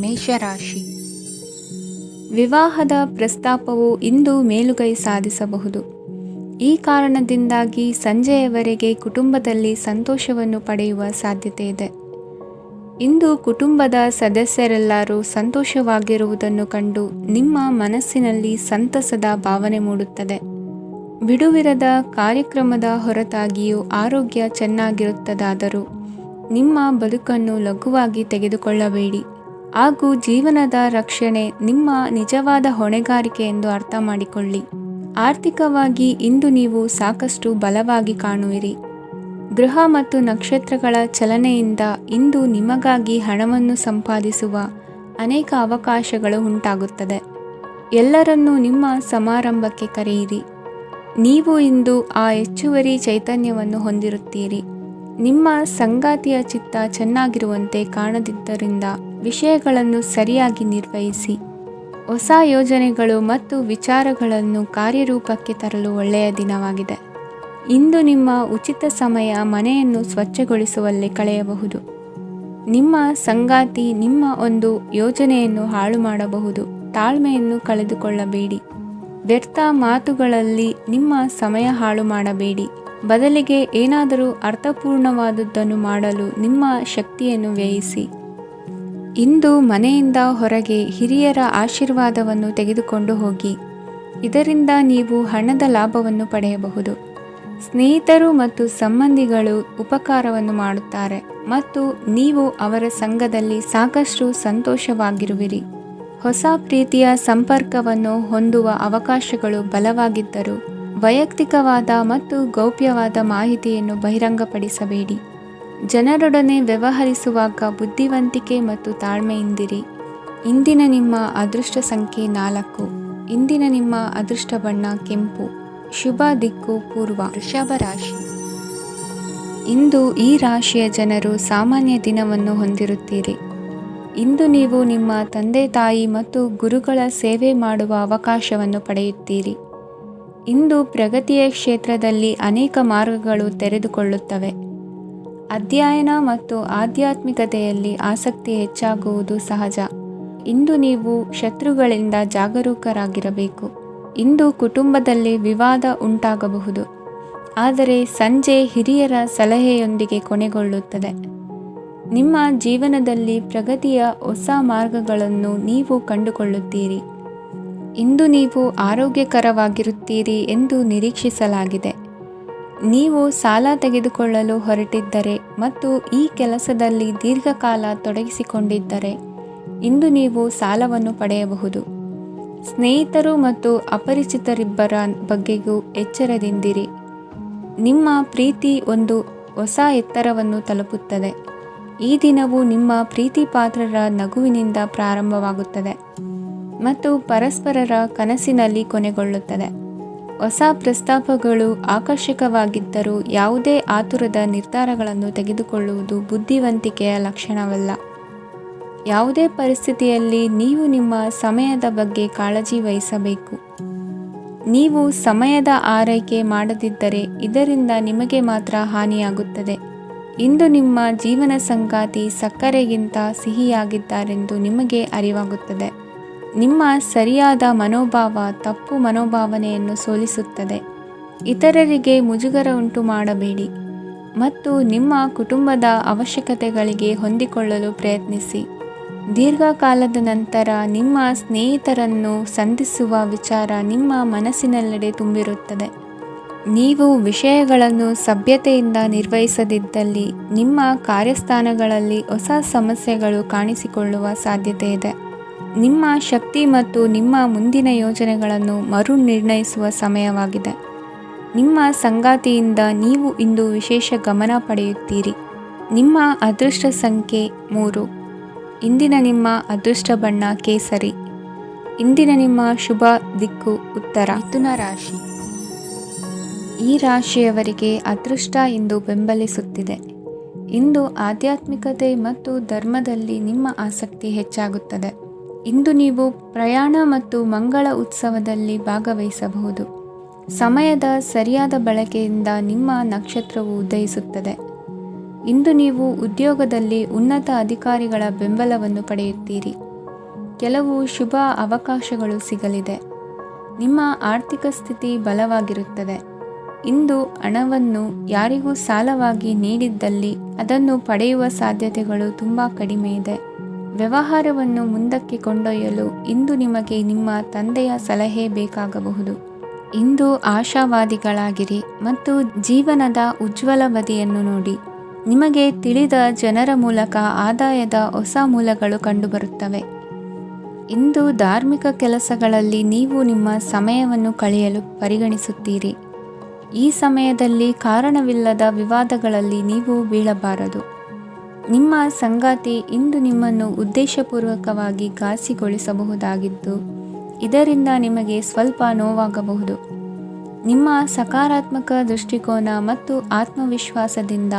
ಮೇಷರಾಶಿ. ವಿವಾಹದ ಪ್ರಸ್ತಾಪವು ಇಂದು ಮೇಲುಗೈ ಸಾಧಿಸಬಹುದು. ಈ ಕಾರಣದಿಂದಾಗಿ ಸಂಜೆಯವರೆಗೆ ಕುಟುಂಬದಲ್ಲಿ ಸಂತೋಷವನ್ನು ಪಡೆಯುವ ಸಾಧ್ಯತೆ ಇದೆ. ಇಂದು ಕುಟುಂಬದ ಸದಸ್ಯರೆಲ್ಲರೂ ಸಂತೋಷವಾಗಿರುವುದನ್ನು ಕಂಡು ನಿಮ್ಮ ಮನಸ್ಸಿನಲ್ಲಿ ಸಂತಸದ ಭಾವನೆ ಮೂಡುತ್ತದೆ. ಬಿಡುವಿರದ ಕಾರ್ಯಕ್ರಮದ ಹೊರತಾಗಿಯೂ ಆರೋಗ್ಯ ಚೆನ್ನಾಗಿರುತ್ತದಾದರೂ ನಿಮ್ಮ ಬದುಕನ್ನು ಲಘುವಾಗಿ ತೆಗೆದುಕೊಳ್ಳಬೇಡಿ ಹಾಗೂ ಜೀವನದ ರಕ್ಷಣೆ ನಿಮ್ಮ ನಿಜವಾದ ಹೊಣೆಗಾರಿಕೆ ಎಂದು ಅರ್ಥ ಮಾಡಿಕೊಳ್ಳಿ. ಆರ್ಥಿಕವಾಗಿ ಇಂದು ನೀವು ಸಾಕಷ್ಟು ಬಲವಾಗಿ ಕಾಣುವಿರಿ. ಗ್ರಹ ಮತ್ತು ನಕ್ಷತ್ರಗಳ ಚಲನೆಯಿಂದ ಇಂದು ನಿಮಗಾಗಿ ಹಣವನ್ನು ಸಂಪಾದಿಸುವ ಅನೇಕ ಅವಕಾಶಗಳು ಉಂಟಾಗುತ್ತದೆ. ಎಲ್ಲರನ್ನೂ ನಿಮ್ಮ ಸಮಾರಂಭಕ್ಕೆ ಕರೆಯಿರಿ. ನೀವು ಇಂದು ಆ ಹೆಚ್ಚುವರಿ ಚೈತನ್ಯವನ್ನು ಹೊಂದಿರುತ್ತೀರಿ. ನಿಮ್ಮ ಸಂಗಾತಿಯ ಚಿತ್ತ ಚೆನ್ನಾಗಿರುವಂತೆ ಕಾಣದಿದ್ದರಿಂದ ವಿಷಯಗಳನ್ನು ಸರಿಯಾಗಿ ನಿರ್ವಹಿಸಿ. ಹೊಸ ಯೋಜನೆಗಳು ಮತ್ತು ವಿಚಾರಗಳನ್ನು ಕಾರ್ಯರೂಪಕ್ಕೆ ತರಲು ಒಳ್ಳೆಯ ದಿನವಾಗಿದೆ. ಇಂದು ನಿಮ್ಮ ಉಚಿತ ಸಮಯ ಮನೆಯನ್ನು ಸ್ವಚ್ಛಗೊಳಿಸುವಲ್ಲಿ ಕಳೆಯಬಹುದು. ನಿಮ್ಮ ಸಂಗಾತಿ ನಿಮ್ಮ ಒಂದು ಯೋಜನೆಯನ್ನು ಹಾಳು ಮಾಡಬಹುದು. ತಾಳ್ಮೆಯನ್ನು ಕಳೆದುಕೊಳ್ಳಬೇಡಿ. ವ್ಯರ್ಥ ಮಾತುಗಳಲ್ಲಿ ನಿಮ್ಮ ಸಮಯ ಹಾಳು ಮಾಡಬೇಡಿ. ಬದಲಿಗೆ ಏನಾದರೂ ಅರ್ಥಪೂರ್ಣವಾದುದನ್ನು ಮಾಡಲು ನಿಮ್ಮ ಶಕ್ತಿಯನ್ನು ವ್ಯಯಿಸಿ. ಇಂದು ಮನೆಯಿಂದ ಹೊರಗೆ ಹಿರಿಯರ ಆಶೀರ್ವಾದವನ್ನು ತೆಗೆದುಕೊಂಡು ಹೋಗಿ. ಇದರಿಂದ ನೀವು ಹಣದ ಲಾಭವನ್ನು ಪಡೆಯಬಹುದು. ಸ್ನೇಹಿತರು ಮತ್ತು ಸಂಬಂಧಿಗಳು ಉಪಕಾರವನ್ನು ಮಾಡುತ್ತಾರೆ ಮತ್ತು ನೀವು ಅವರ ಸಂಘದಲ್ಲಿ ಸಾಕಷ್ಟು ಸಂತೋಷವಾಗಿರುವಿರಿ. ಹೊಸ ಪ್ರೀತಿಯ ಸಂಪರ್ಕವನ್ನು ಹೊಂದುವ ಅವಕಾಶಗಳು ಬಲವಾಗಿದ್ದರೂ ವೈಯಕ್ತಿಕವಾದ ಮತ್ತು ಗೌಪ್ಯವಾದ ಮಾಹಿತಿಯನ್ನು ಬಹಿರಂಗಪಡಿಸಬೇಡಿ. ಜನರೊಡನೆ ವ್ಯವಹರಿಸುವಾಗ ಬುದ್ಧಿವಂತಿಕೆ ಮತ್ತು ತಾಳ್ಮೆಯಿಂದಿರಿ. ಇಂದಿನ ನಿಮ್ಮ ಅದೃಷ್ಟ ಸಂಖ್ಯೆ 4. ಇಂದಿನ ನಿಮ್ಮ ಅದೃಷ್ಟ ಬಣ್ಣ ಕೆಂಪು. ಶುಭ ದಿಕ್ಕು ಪೂರ್ವ. ವೃಷಭ ರಾಶಿ. ಇಂದು ಈ ರಾಶಿಯ ಜನರು ಸಾಮಾನ್ಯ ದಿನವನ್ನು ಹೊಂದಿರುತ್ತೀರಿ. ಇಂದು ನೀವು ನಿಮ್ಮ ತಂದೆ ತಾಯಿ ಮತ್ತು ಗುರುಗಳ ಸೇವೆ ಮಾಡುವ ಅವಕಾಶವನ್ನು ಪಡೆಯುತ್ತೀರಿ. ಇಂದು ಪ್ರಗತಿಯ ಕ್ಷೇತ್ರದಲ್ಲಿ ಅನೇಕ ಮಾರ್ಗಗಳು ತೆರೆದುಕೊಳ್ಳುತ್ತವೆ. ಅಧ್ಯಯನ ಮತ್ತು ಆಧ್ಯಾತ್ಮಿಕತೆಯಲ್ಲಿ ಆಸಕ್ತಿ ಹೆಚ್ಚಾಗುವುದು ಸಹಜ. ಇಂದು ನೀವು ಶತ್ರುಗಳಿಂದ ಜಾಗರೂಕರಾಗಿರಬೇಕು. ಇಂದು ಕುಟುಂಬದಲ್ಲಿ ವಿವಾದ ಉಂಟಾಗಬಹುದು, ಆದರೆ ಸಂಜೆ ಹಿರಿಯರ ಸಲಹೆಯೊಂದಿಗೆ ಕೊನೆಗೊಳ್ಳುತ್ತದೆ. ನಿಮ್ಮ ಜೀವನದಲ್ಲಿ ಪ್ರಗತಿಯ ಹೊಸ ಮಾರ್ಗಗಳನ್ನು ನೀವು ಕಂಡುಕೊಳ್ಳುತ್ತೀರಿ. ಇಂದು ನೀವು ಆರೋಗ್ಯಕರವಾಗಿರುತ್ತೀರಿ ಎಂದು ನಿರೀಕ್ಷಿಸಲಾಗಿದೆ. ನೀವು ಸಾಲ ತೆಗೆದುಕೊಳ್ಳಲು ಹೊರಟಿದ್ದರೆ ಮತ್ತು ಈ ಕೆಲಸದಲ್ಲಿ ದೀರ್ಘಕಾಲ ತೊಡಗಿಸಿಕೊಂಡಿದ್ದರೆ ಇಂದು ನೀವು ಸಾಲವನ್ನು ಪಡೆಯಬಹುದು. ಸ್ನೇಹಿತರು ಮತ್ತು ಅಪರಿಚಿತರಿಬ್ಬರ ಬಗ್ಗೆಯೂ ಎಚ್ಚರದಿಂದಿರಿ. ನಿಮ್ಮ ಪ್ರೀತಿ ಒಂದು ಹೊಸ ಎತ್ತರವನ್ನು ತಲುಪುತ್ತದೆ. ಈ ದಿನವು ನಿಮ್ಮ ಪ್ರೀತಿ ಪಾತ್ರರ ನಗುವಿನಿಂದ ಪ್ರಾರಂಭವಾಗುತ್ತದೆ ಮತ್ತು ಪರಸ್ಪರರ ಕನಸಿನಲ್ಲಿ ಕೊನೆಗೊಳ್ಳುತ್ತದೆ. ಹೊಸ ಪ್ರಸ್ತಾಪಗಳು ಆಕರ್ಷಕವಾಗಿದ್ದರೂ ಯಾವುದೇ ಆತುರದ ನಿರ್ಧಾರಗಳನ್ನು ತೆಗೆದುಕೊಳ್ಳುವುದು ಬುದ್ಧಿವಂತಿಕೆಯ ಲಕ್ಷಣವಲ್ಲ. ಯಾವುದೇ ಪರಿಸ್ಥಿತಿಯಲ್ಲಿ ನೀವು ನಿಮ್ಮ ಸಮಯದ ಬಗ್ಗೆ ಕಾಳಜಿ ವಹಿಸಬೇಕು. ನೀವು ಸಮಯದ ಆರೈಕೆ ಮಾಡದಿದ್ದರೆ ಇದರಿಂದ ನಿಮಗೆ ಮಾತ್ರ ಹಾನಿಯಾಗುತ್ತದೆ. ಇಂದು ನಿಮ್ಮ ಜೀವನ ಸಂಗಾತಿ ಸಕ್ಕರೆಗಿಂತ ಸಿಹಿಯಾಗಿದ್ದಾರೆಂದು ನಿಮಗೆ ಅರಿವಾಗುತ್ತದೆ. ನಿಮ್ಮ ಸರಿಯಾದ ಮನೋಭಾವ ತಪ್ಪು ಮನೋಭಾವನೆಯನ್ನು ಸೋಲಿಸುತ್ತದೆ. ಇತರರಿಗೆ ಮುಜುಗರ ಉಂಟು ಮಾಡಬೇಡಿ ಮತ್ತು ನಿಮ್ಮ ಕುಟುಂಬದ ಅವಶ್ಯಕತೆಗಳಿಗೆ ಹೊಂದಿಕೊಳ್ಳಲು ಪ್ರಯತ್ನಿಸಿ. ದೀರ್ಘಕಾಲದ ನಂತರ ನಿಮ್ಮ ಸ್ನೇಹಿತರನ್ನು ಸಂಧಿಸುವ ವಿಚಾರ ನಿಮ್ಮ ಮನಸ್ಸಿನೆಲ್ಲೆಡೆ ತುಂಬಿರುತ್ತದೆ. ನೀವು ವಿಷಯಗಳನ್ನು ಸಭ್ಯತೆಯಿಂದ ನಿರ್ವಹಿಸದಿದ್ದಲ್ಲಿ ನಿಮ್ಮ ಕಾರ್ಯಸ್ಥಾನಗಳಲ್ಲಿ ಹೊಸ ಸಮಸ್ಯೆಗಳು ಕಾಣಿಸಿಕೊಳ್ಳುವ ಸಾಧ್ಯತೆ ಇದೆ. ನಿಮ್ಮ ಶಕ್ತಿ ಮತ್ತು ನಿಮ್ಮ ಮುಂದಿನ ಯೋಜನೆಗಳನ್ನು ಮರು ನಿರ್ಣಯಿಸುವ ಸಮಯವಾಗಿದೆ. ನಿಮ್ಮ ಸಂಗಾತಿಯಿಂದ ನೀವು ಇಂದು ವಿಶೇಷ ಗಮನ ಪಡೆಯುತ್ತೀರಿ. ನಿಮ್ಮ ಅದೃಷ್ಟ ಸಂಖ್ಯೆ 3. ಇಂದಿನ ನಿಮ್ಮ ಅದೃಷ್ಟ ಬಣ್ಣ ಕೇಸರಿ. ಇಂದಿನ ನಿಮ್ಮ ಶುಭ ದಿಕ್ಕು ಉತ್ತರ. ಮಿಥುನ ರಾಶಿ. ಈ ರಾಶಿಯವರಿಗೆ ಅದೃಷ್ಟ ಇಂದು ಬೆಂಬಲಿಸುತ್ತಿದೆ. ಇಂದು ಆಧ್ಯಾತ್ಮಿಕತೆ ಮತ್ತು ಧರ್ಮದಲ್ಲಿ ನಿಮ್ಮ ಆಸಕ್ತಿ ಹೆಚ್ಚಾಗುತ್ತದೆ. ಇಂದು ನೀವು ಪ್ರಯಾಣ ಮತ್ತು ಮಂಗಳ ಉತ್ಸವದಲ್ಲಿ ಭಾಗವಹಿಸಬಹುದು. ಸಮಯದ ಸರಿಯಾದ ಬಳಕೆಯಿಂದ ನಿಮ್ಮ ನಕ್ಷತ್ರವು ಉದಯಿಸುತ್ತದೆ. ಇಂದು ನೀವು ಉದ್ಯೋಗದಲ್ಲಿ ಉನ್ನತ ಅಧಿಕಾರಿಗಳ ಬೆಂಬಲವನ್ನು ಪಡೆಯುತ್ತೀರಿ. ಕೆಲವು ಶುಭ ಅವಕಾಶಗಳು ಸಿಗಲಿದೆ. ನಿಮ್ಮ ಆರ್ಥಿಕ ಸ್ಥಿತಿ ಬಲವಾಗಿರುತ್ತದೆ. ಇಂದು ಹಣವನ್ನು ಯಾರಿಗೂ ಸಾಲವಾಗಿ ನೀಡಿದ್ದಲ್ಲಿ ಅದನ್ನು ಪಡೆಯುವ ಸಾಧ್ಯತೆಗಳು ತುಂಬ ಕಡಿಮೆ ಇದೆ. ವ್ಯವಹಾರವನ್ನು ಮುಂದಕ್ಕೆ ಕೊಂಡೊಯ್ಯಲು ಇಂದು ನಿಮಗೆ ನಿಮ್ಮ ತಂದೆಯ ಸಲಹೆ ಬೇಕಾಗಬಹುದು. ಇಂದು ಆಶಾವಾದಿಗಳಾಗಿರಿ ಮತ್ತು ಜೀವನದ ಉಜ್ವಲ ಬದಿಯನ್ನು ನೋಡಿ. ನಿಮಗೆ ತಿಳಿದ ಜನರ ಮೂಲಕ ಆದಾಯದ ಹೊಸ ಮೂಲಗಳು ಕಂಡುಬರುತ್ತವೆ. ಇಂದು ಧಾರ್ಮಿಕ ಕೆಲಸಗಳಲ್ಲಿ ನೀವು ನಿಮ್ಮ ಸಮಯವನ್ನು ಕಳೆಯಲು ಪರಿಗಣಿಸುತ್ತೀರಿ. ಈ ಸಮಯದಲ್ಲಿ ಕಾರಣವಿಲ್ಲದ ವಿವಾದಗಳಲ್ಲಿ ನೀವು ಬೀಳಬಾರದು. ನಿಮ್ಮ ಸಂಗಾತಿ ಇಂದು ನಿಮ್ಮನ್ನು ಉದ್ದೇಶಪೂರ್ವಕವಾಗಿ ಘಾಸಿಗೊಳಿಸಬಹುದಾಗಿದ್ದು, ಇದರಿಂದ ನಿಮಗೆ ಸ್ವಲ್ಪ ನೋವಾಗಬಹುದು. ನಿಮ್ಮ ಸಕಾರಾತ್ಮಕ ದೃಷ್ಟಿಕೋನ ಮತ್ತು ಆತ್ಮವಿಶ್ವಾಸದಿಂದ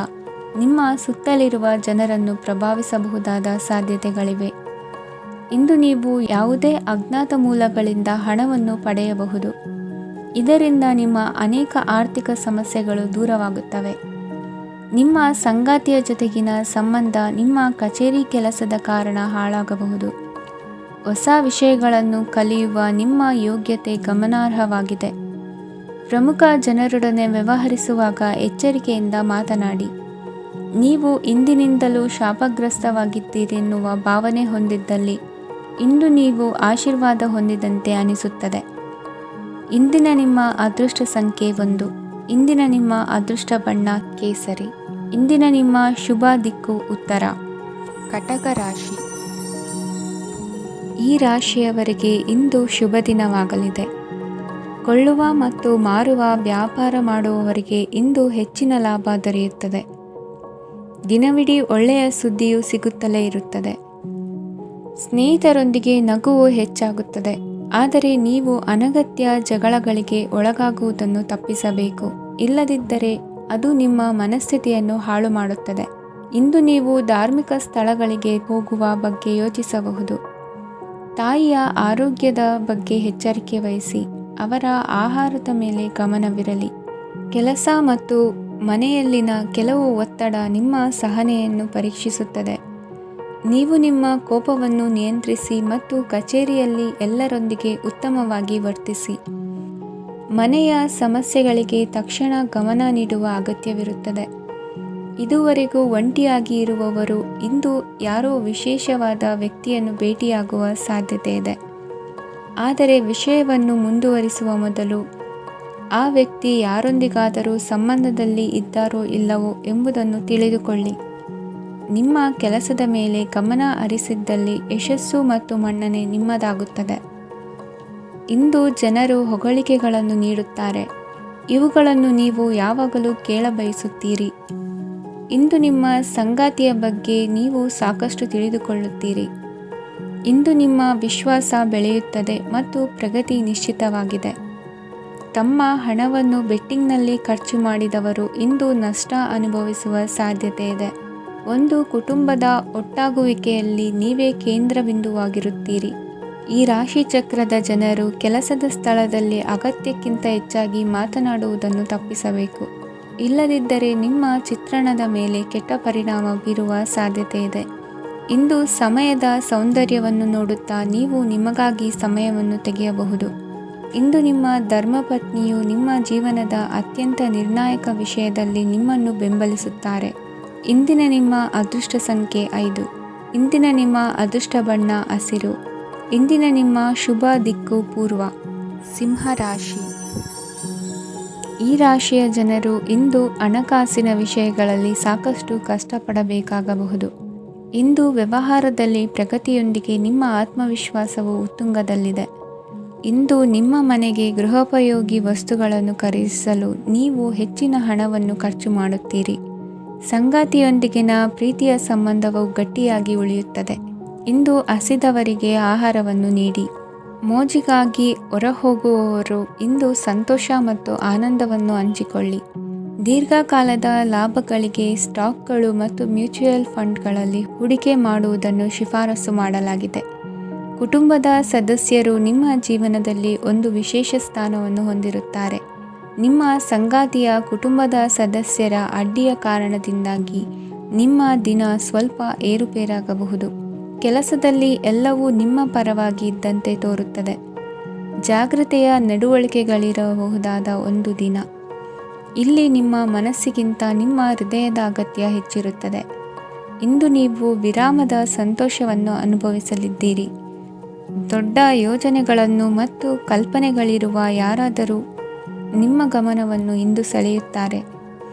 ನಿಮ್ಮ ಸುತ್ತಲಿರುವ ಜನರನ್ನು ಪ್ರಭಾವಿಸಬಹುದಾದ ಸಾಧ್ಯತೆಗಳಿವೆ. ಇಂದು ನೀವು ಯಾವುದೇ ಅಜ್ಞಾತ ಮೂಲಗಳಿಂದ ಹಣವನ್ನು ಪಡೆಯಬಹುದು. ಇದರಿಂದ ನಿಮ್ಮ ಅನೇಕ ಆರ್ಥಿಕ ಸಮಸ್ಯೆಗಳು ದೂರವಾಗುತ್ತವೆ. ನಿಮ್ಮ ಸಂಗಾತಿಯ ಜೊತೆಗಿನ ಸಂಬಂಧ ನಿಮ್ಮ ಕಚೇರಿ ಕೆಲಸದ ಕಾರಣ ಹಾಳಾಗಬಹುದು. ಹೊಸ ವಿಷಯಗಳನ್ನು ಕಲಿಯುವ ನಿಮ್ಮ ಯೋಗ್ಯತೆ ಗಮನಾರ್ಹವಾಗಿದೆ. ಪ್ರಮುಖ ಜನರೊಡನೆ ವ್ಯವಹರಿಸುವಾಗ ಎಚ್ಚರಿಕೆಯಿಂದ ಮಾತನಾಡಿ. ನೀವು ಇಂದಿನಿಂದಲೂ ಶಾಪಗ್ರಸ್ತವಾಗಿದ್ದೀರೆನ್ನುವ ಭಾವನೆ ಹೊಂದಿದ್ದಲ್ಲಿ ಇಂದು ನೀವು ಆಶೀರ್ವಾದ ಹೊಂದಿದಂತೆ ಅನಿಸುತ್ತದೆ. ಇಂದಿನ ನಿಮ್ಮ ಅದೃಷ್ಟ ಸಂಖ್ಯೆ 1. ಇಂದಿನ ನಿಮ್ಮ ಅದೃಷ್ಟ ಬಣ್ಣ ಕೇಸರಿ. ಇಂದಿನ ನಿಮ್ಮ ಶುಭ ದಿಕ್ಕು ಉತ್ತರ. ಕಟಕ ರಾಶಿ. ಈ ರಾಶಿಯವರಿಗೆ ಇಂದು ಶುಭ ದಿನವಾಗಲಿದೆ. ಕೊಳ್ಳುವ ಮತ್ತು ಮಾರುವ ವ್ಯಾಪಾರ ಮಾಡುವವರಿಗೆ ಇಂದು ಹೆಚ್ಚಿನ ಲಾಭ ದೊರೆಯುತ್ತದೆ. ದಿನವಿಡೀ ಒಳ್ಳೆಯ ಸುದ್ದಿಯು ಸಿಗುತ್ತಲೇ ಇರುತ್ತದೆ. ಸ್ನೇಹಿತರೊಂದಿಗೆ ನಗುವು ಹೆಚ್ಚಾಗುತ್ತದೆ. ಆದರೆ ನೀವು ಅನಗತ್ಯ ಜಗಳಗಳಿಗೆ ಒಳಗಾಗುವುದನ್ನು ತಪ್ಪಿಸಬೇಕು. ಇಲ್ಲದಿದ್ದರೆ ಅದು ನಿಮ್ಮ ಮನಸ್ಥಿತಿಯನ್ನು ಹಾಳು ಮಾಡುತ್ತದೆ. ಇಂದು ನೀವು ಧಾರ್ಮಿಕ ಸ್ಥಳಗಳಿಗೆ ಹೋಗುವ ಬಗ್ಗೆ ಯೋಚಿಸಬಹುದು. ತಾಯಿಯ ಆರೋಗ್ಯದ ಬಗ್ಗೆ ಎಚ್ಚರಿಕೆ ವಹಿಸಿ. ಅವರ ಆಹಾರದ ಮೇಲೆ ಗಮನವಿರಲಿ. ಕೆಲಸ ಮತ್ತು ಮನೆಯಲ್ಲಿನ ಕೆಲವು ಒತ್ತಡ ನಿಮ್ಮ ಸಹನೆಯನ್ನು ಪರೀಕ್ಷಿಸುತ್ತದೆ. ನೀವು ನಿಮ್ಮ ಕೋಪವನ್ನು ನಿಯಂತ್ರಿಸಿ ಮತ್ತು ಕಚೇರಿಯಲ್ಲಿ ಎಲ್ಲರೊಂದಿಗೆ ಉತ್ತಮವಾಗಿ ವರ್ತಿಸಿ. ಮನೆಯ ಸಮಸ್ಯೆಗಳಿಗೆ ತಕ್ಷಣ ಗಮನ ನೀಡುವ ಅಗತ್ಯವಿರುತ್ತದೆ. ಇದುವರೆಗೂ ಒಂಟಿಯಾಗಿ ಇರುವವರು ಇಂದು ಯಾರೋ ವಿಶೇಷವಾದ ವ್ಯಕ್ತಿಯನ್ನು ಭೇಟಿಯಾಗುವ ಸಾಧ್ಯತೆ ಇದೆ. ಆದರೆ ವಿಷಯವನ್ನು ಮುಂದುವರಿಸುವ ಮೊದಲು ಆ ವ್ಯಕ್ತಿ ಯಾರೊಂದಿಗಾದರೂ ಸಂಬಂಧದಲ್ಲಿ ಇದ್ದಾರೋ ಇಲ್ಲವೋ ಎಂಬುದನ್ನು ತಿಳಿದುಕೊಳ್ಳಿ. ನಿಮ್ಮ ಕೆಲಸದ ಮೇಲೆ ಗಮನ ಹರಿಸಿದ್ದಲ್ಲಿ ಯಶಸ್ಸು ಮತ್ತು ಮನ್ನಣೆ ನಿಮ್ಮದಾಗುತ್ತದೆ. ಇಂದು ಜನರು ಹೊಗಳಿಕೆಗಳನ್ನು ನೀಡುತ್ತಾರೆ. ಇವುಗಳನ್ನು ನೀವು ಯಾವಾಗಲೂ ಕೇಳಬಯಸುತ್ತೀರಿ. ಇಂದು ನಿಮ್ಮ ಸಂಗಾತಿಯ ಬಗ್ಗೆ ನೀವು ಸಾಕಷ್ಟು ತಿಳಿದುಕೊಳ್ಳುತ್ತೀರಿ. ಇಂದು ನಿಮ್ಮ ವಿಶ್ವಾಸ ಬೆಳೆಯುತ್ತದೆ ಮತ್ತು ಪ್ರಗತಿ ನಿಶ್ಚಿತವಾಗಿದೆ. ತಮ್ಮ ಹಣವನ್ನು ಬೆಟ್ಟಿಂಗ್ನಲ್ಲಿ ಖರ್ಚು ಮಾಡಿದವರು ಇಂದು ನಷ್ಟ ಅನುಭವಿಸುವ ಸಾಧ್ಯತೆ ಇದೆ. ಒಂದು ಕುಟುಂಬದ ಒಟ್ಟಾಗುವಿಕೆಯಲ್ಲಿ ನೀವೇ ಕೇಂದ್ರಬಿಂದುವಾಗಿರುತ್ತೀರಿ. ಈ ರಾಶಿ ಚಕ್ರದ ಜನರು ಕೆಲಸದ ಸ್ಥಳದಲ್ಲಿ ಅಗತ್ಯಕ್ಕಿಂತ ಹೆಚ್ಚಾಗಿ ಮಾತನಾಡುವುದನ್ನು ತಪ್ಪಿಸಬೇಕು. ಇಲ್ಲದಿದ್ದರೆ ನಿಮ್ಮ ಚಿತ್ರಣದ ಮೇಲೆ ಕೆಟ್ಟ ಪರಿಣಾಮ ಬೀರುವ ಸಾಧ್ಯತೆ ಇದೆ. ಇಂದು ಸಮಯದ ಸೌಂದರ್ಯವನ್ನು ನೋಡುತ್ತಾ ನೀವು ನಿಮಗಾಗಿ ಸಮಯವನ್ನು ತೆಗೆಯಬಹುದು. ಇಂದು ನಿಮ್ಮ ಧರ್ಮಪತ್ನಿಯು ನಿಮ್ಮ ಜೀವನದ ಅತ್ಯಂತ ನಿರ್ಣಾಯಕ ವಿಷಯದಲ್ಲಿ ನಿಮ್ಮನ್ನು ಬೆಂಬಲಿಸುತ್ತಾರೆ. ಇಂದಿನ ನಿಮ್ಮ ಅದೃಷ್ಟ ಸಂಖ್ಯೆ 5. ಇಂದಿನ ನಿಮ್ಮ ಅದೃಷ್ಟ ಬಣ್ಣ ಹಸಿರು. ಇಂದಿನ ನಿಮ್ಮ ಶುಭ ದಿಕ್ಕು ಪೂರ್ವ. ಸಿಂಹ ರಾಶಿ. ಈ ರಾಶಿಯ ಜನರು ಇಂದು ಹಣಕಾಸಿನ ವಿಷಯಗಳಲ್ಲಿ ಸಾಕಷ್ಟು ಕಷ್ಟಪಡಬೇಕಾಗಬಹುದು. ಇಂದು ವ್ಯವಹಾರದಲ್ಲಿ ಪ್ರಗತಿಯೊಂದಿಗೆ ನಿಮ್ಮ ಆತ್ಮವಿಶ್ವಾಸವು ಉತ್ತುಂಗದಲ್ಲಿದೆ. ಇಂದು ನಿಮ್ಮ ಮನೆಗೆ ಗೃಹೋಪಯೋಗಿ ವಸ್ತುಗಳನ್ನು ಖರೀದಿಸಲು ನೀವು ಹೆಚ್ಚಿನ ಹಣವನ್ನು ಖರ್ಚು ಮಾಡುತ್ತೀರಿ. ಸಂಗಾತಿಯೊಂದಿಗಿನ ಪ್ರೀತಿಯ ಸಂಬಂಧವು ಗಟ್ಟಿಯಾಗಿ ಉಳಿಯುತ್ತದೆ. ಇಂದು ಹಸಿದವರಿಗೆ ಆಹಾರವನ್ನು ನೀಡಿ. ಮೋಜಿಗಾಗಿ ಹೊರಹೋಗುವವರು ಇಂದು ಸಂತೋಷ ಮತ್ತು ಆನಂದವನ್ನು ಹಂಚಿಕೊಳ್ಳಿ. ದೀರ್ಘಕಾಲದ ಲಾಭಗಳಿಗೆ ಸ್ಟಾಕ್ಗಳು ಮತ್ತು ಮ್ಯೂಚುವಲ್ ಫಂಡ್ಗಳಲ್ಲಿ ಹೂಡಿಕೆ ಮಾಡುವುದನ್ನು ಶಿಫಾರಸು ಮಾಡಲಾಗಿದೆ. ಕುಟುಂಬದ ಸದಸ್ಯರು ನಿಮ್ಮ ಜೀವನದಲ್ಲಿ ಒಂದು ವಿಶೇಷ ಸ್ಥಾನವನ್ನು ಹೊಂದಿರುತ್ತಾರೆ. ನಿಮ್ಮ ಸಂಗಾತಿಯ ಕುಟುಂಬದ ಸದಸ್ಯರ ಅಡ್ಡಿಯ ಕಾರಣದಿಂದಾಗಿ ನಿಮ್ಮ ದಿನ ಸ್ವಲ್ಪ ಏರುಪೇರಾಗಬಹುದು. ಕೆಲಸದಲ್ಲಿ ಎಲ್ಲವೂ ನಿಮ್ಮ ಪರವಾಗಿ ಇದ್ದಂತೆ ತೋರುತ್ತದೆ. ಜಾಗ್ರತೆಯ ನಡವಳಿಕೆಗಳಿರಬಹುದಾದ ಒಂದು ದಿನ. ಇಲ್ಲಿ ನಿಮ್ಮ ಮನಸ್ಸಿಗಿಂತ ನಿಮ್ಮ ಹೃದಯದ ಅಗತ್ಯ ಹೆಚ್ಚಿರುತ್ತದೆ. ಇಂದು ನೀವು ವಿರಾಮದ ಸಂತೋಷವನ್ನು ಅನುಭವಿಸಲಿದ್ದೀರಿ. ದೊಡ್ಡ ಯೋಜನೆಗಳನ್ನು ಮತ್ತು ಕಲ್ಪನೆಗಳಿರುವ ಯಾರಾದರೂ ನಿಮ್ಮ ಗಮನವನ್ನು ಇಂದು ಸೆಳೆಯುತ್ತಾರೆ.